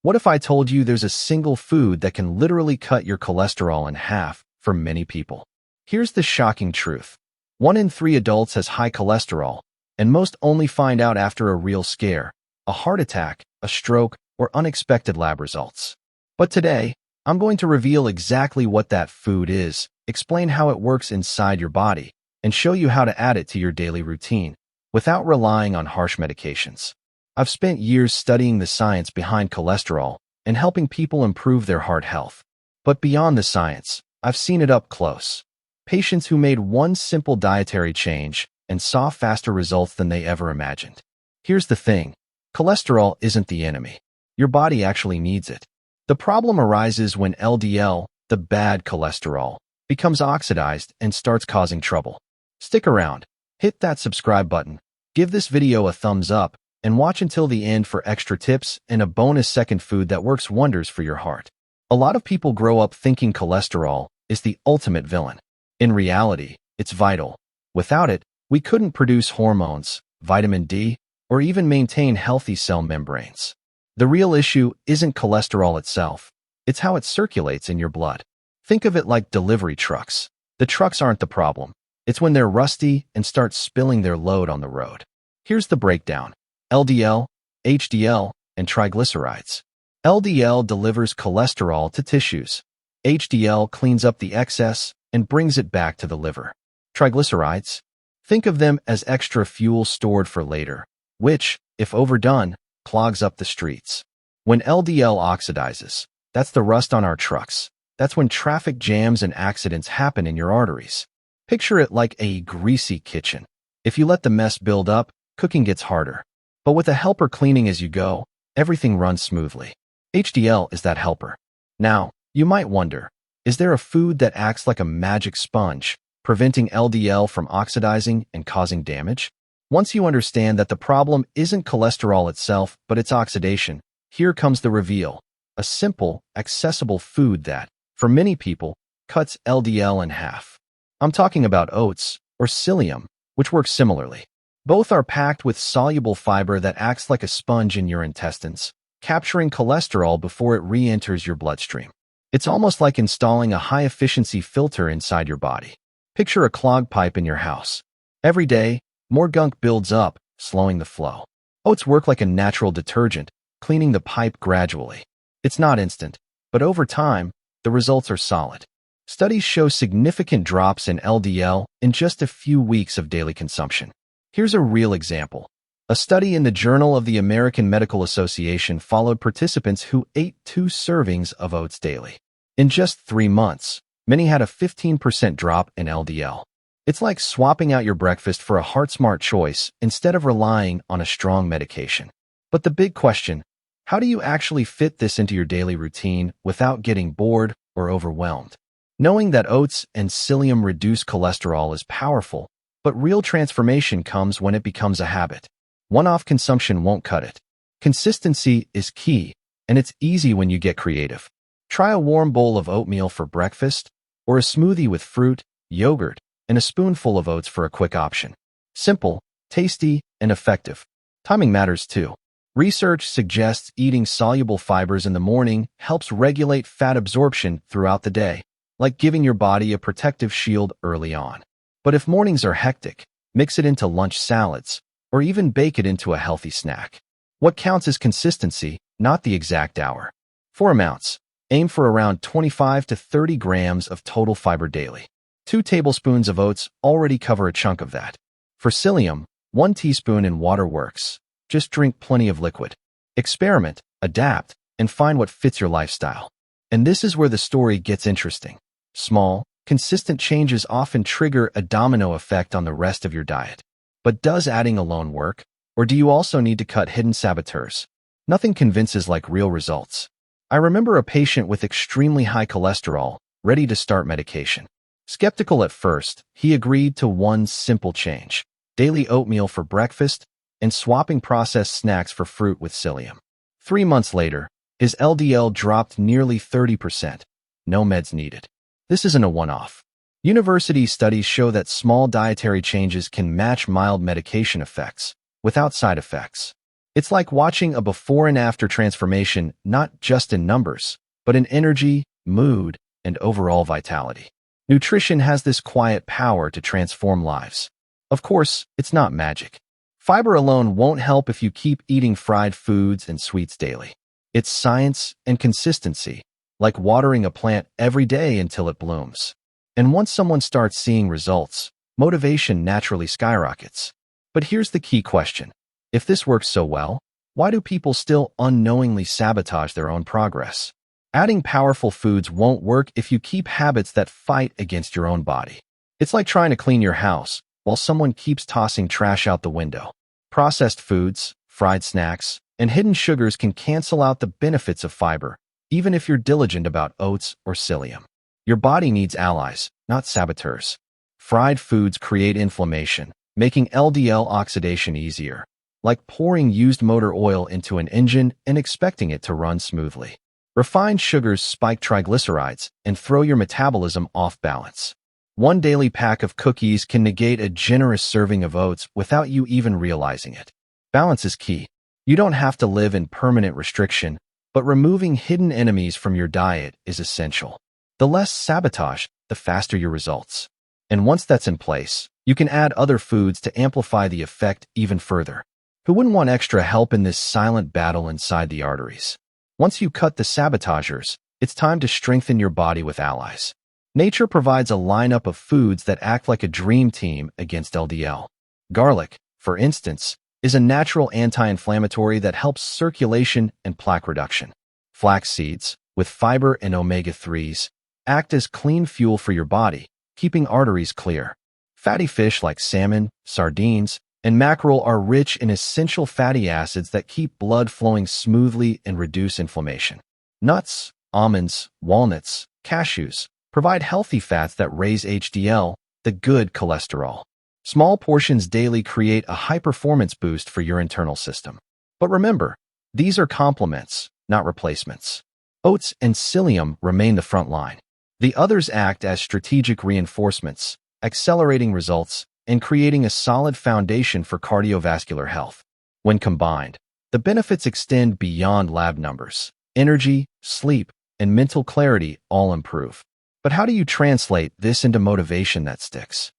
What if I told you there's a single food that can literally cut your cholesterol in half for many people? Here's the shocking truth. 1 in 3 adults has high cholesterol, and most only find out after a real scare, a heart attack, a stroke, or unexpected lab results. But today, I'm going to reveal exactly what that food is, explain how it works inside your body, and show you how to add it to your daily routine without relying on harsh medications. I've spent years studying the science behind cholesterol and helping people improve their heart health. But beyond the science, I've seen it up close. Patients who made one simple dietary change and saw faster results than they ever imagined. Here's the thing. Cholesterol isn't the enemy. Your body actually needs it. The problem arises when LDL, the bad cholesterol, becomes oxidized and starts causing trouble. Stick around, hit that subscribe button, give this video a thumbs up, and watch until the end for extra tips and a bonus second food that works wonders for your heart. A lot of people grow up thinking cholesterol is the ultimate villain. In reality, it's vital. Without it, we couldn't produce hormones, vitamin D, or even maintain healthy cell membranes. The real issue isn't cholesterol itself. It's how it circulates in your blood. Think of it like delivery trucks. The trucks aren't the problem. It's when they're rusty and start spilling their load on the road. Here's the breakdown. LDL, HDL, and triglycerides. LDL delivers cholesterol to tissues. HDL cleans up the excess and brings it back to the liver. Triglycerides? Think of them as extra fuel stored for later, which, if overdone, clogs up the streets. When LDL oxidizes, that's the rust on our trucks. That's when traffic jams and accidents happen in your arteries. Picture it like a greasy kitchen. If you let the mess build up, cooking gets harder. But with a helper cleaning as you go, everything runs smoothly. HDL is that helper. Now, you might wonder, is there a food that acts like a magic sponge, preventing LDL from oxidizing and causing damage? Once you understand that the problem isn't cholesterol itself, but its oxidation, here comes the reveal. A simple, accessible food that, for many people, cuts LDL in half. I'm talking about oats, or psyllium, which works similarly. Both are packed with soluble fiber that acts like a sponge in your intestines, capturing cholesterol before it re-enters your bloodstream. It's almost like installing a high-efficiency filter inside your body. Picture a clogged pipe in your house. Every day, more gunk builds up, slowing the flow. Oats work like a natural detergent, cleaning the pipe gradually. It's not instant, but over time, the results are solid. Studies show significant drops in LDL in just a few weeks of daily consumption. Here's a real example. A study in the Journal of the American Medical Association followed participants who ate 2 servings of oats daily. In just 3 months, many had a 15% drop in LDL. It's like swapping out your breakfast for a heart-smart choice instead of relying on a strong medication. But the big question, how do you actually fit this into your daily routine without getting bored or overwhelmed? Knowing that oats and psyllium reduce cholesterol is powerful, but real transformation comes when it becomes a habit. One-off consumption won't cut it. Consistency is key, and it's easy when you get creative. Try a warm bowl of oatmeal for breakfast, or a smoothie with fruit, yogurt, and a spoonful of oats for a quick option. Simple, tasty, and effective. Timing matters too. Research suggests eating soluble fibers in the morning helps regulate fat absorption throughout the day, like giving your body a protective shield early on. But if mornings are hectic, mix it into lunch salads, or even bake it into a healthy snack. What counts is consistency, not the exact hour. For amounts, aim for around 25 to 30 grams of total fiber daily. 2 tablespoons of oats already cover a chunk of that. For psyllium, 1 teaspoon in water works. Just drink plenty of liquid. Experiment, adapt, and find what fits your lifestyle. And this is where the story gets interesting. Small, consistent changes often trigger a domino effect on the rest of your diet. But does adding alone work? Or do you also need to cut hidden saboteurs? Nothing convinces like real results. I remember a patient with extremely high cholesterol, ready to start medication. Skeptical at first, he agreed to one simple change: daily oatmeal for breakfast and swapping processed snacks for fruit with psyllium. 3 months later, his LDL dropped nearly 30%. No meds needed. This isn't a one-off. University studies show that small dietary changes can match mild medication effects, without side effects. It's like watching a before and after transformation, not just in numbers, but in energy, mood, and overall vitality. Nutrition has this quiet power to transform lives. Of course, it's not magic. Fiber alone won't help if you keep eating fried foods and sweets daily. It's science and consistency, like watering a plant every day until it blooms. And once someone starts seeing results, motivation naturally skyrockets. But here's the key question. If this works so well, why do people still unknowingly sabotage their own progress? Adding powerful foods won't work if you keep habits that fight against your own body. It's like trying to clean your house while someone keeps tossing trash out the window. Processed foods, fried snacks, and hidden sugars can cancel out the benefits of fiber, even if you're diligent about oats or psyllium. Your body needs allies, not saboteurs. Fried foods create inflammation, making LDL oxidation easier, like pouring used motor oil into an engine and expecting it to run smoothly. Refined sugars spike triglycerides and throw your metabolism off balance. One daily pack of cookies can negate a generous serving of oats without you even realizing it. Balance is key. You don't have to live in permanent restriction, but removing hidden enemies from your diet is essential. The less sabotage, the faster your results. And once that's in place, you can add other foods to amplify the effect even further. Who wouldn't want extra help in this silent battle inside the arteries? Once you cut the sabotagers, it's time to strengthen your body with allies. Nature provides a lineup of foods that act like a dream team against LDL. Garlic, for instance, is a natural anti-inflammatory that helps circulation and plaque reduction. Flax seeds, with fiber and omega-3s, act as clean fuel for your body, keeping arteries clear. Fatty fish like salmon, sardines, and mackerel are rich in essential fatty acids that keep blood flowing smoothly and reduce inflammation. Nuts, almonds, walnuts, cashews provide healthy fats that raise HDL, the good cholesterol. Small portions daily create a high-performance boost for your internal system. But remember, these are complements, not replacements. Oats and psyllium remain the front line. The others act as strategic reinforcements, accelerating results and creating a solid foundation for cardiovascular health. When combined, the benefits extend beyond lab numbers. Energy, sleep, and mental clarity all improve. But how do you translate this into motivation that sticks?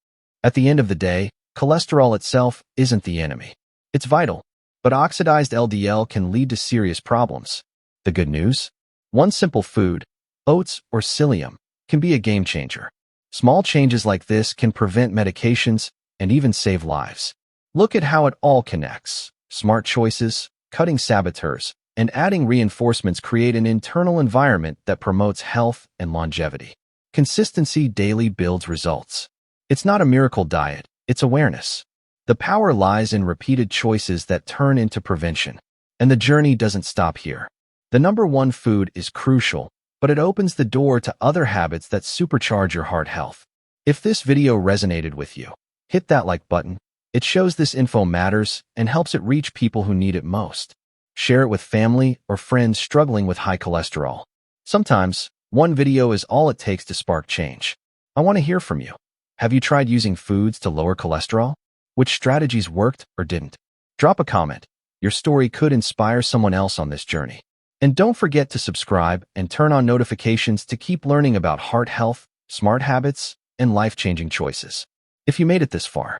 At the end of the day, cholesterol itself isn't the enemy. It's vital, but oxidized LDL can lead to serious problems. The good news? One simple food, oats or psyllium, can be a game changer. Small changes like this can prevent medications and even save lives. Look at how it all connects. Smart choices, cutting saboteurs, and adding reinforcements create an internal environment that promotes health and longevity. Consistency daily builds results. It's not a miracle diet, it's awareness. The power lies in repeated choices that turn into prevention. And the journey doesn't stop here. The number one food is crucial, but it opens the door to other habits that supercharge your heart health. If this video resonated with you, hit that like button. It shows this info matters and helps it reach people who need it most. Share it with family or friends struggling with high cholesterol. Sometimes, one video is all it takes to spark change. I want to hear from you. Have you tried using foods to lower cholesterol? Which strategies worked or didn't? Drop a comment. Your story could inspire someone else on this journey. And don't forget to subscribe and turn on notifications to keep learning about heart health, smart habits, and life-changing choices. If you made it this far,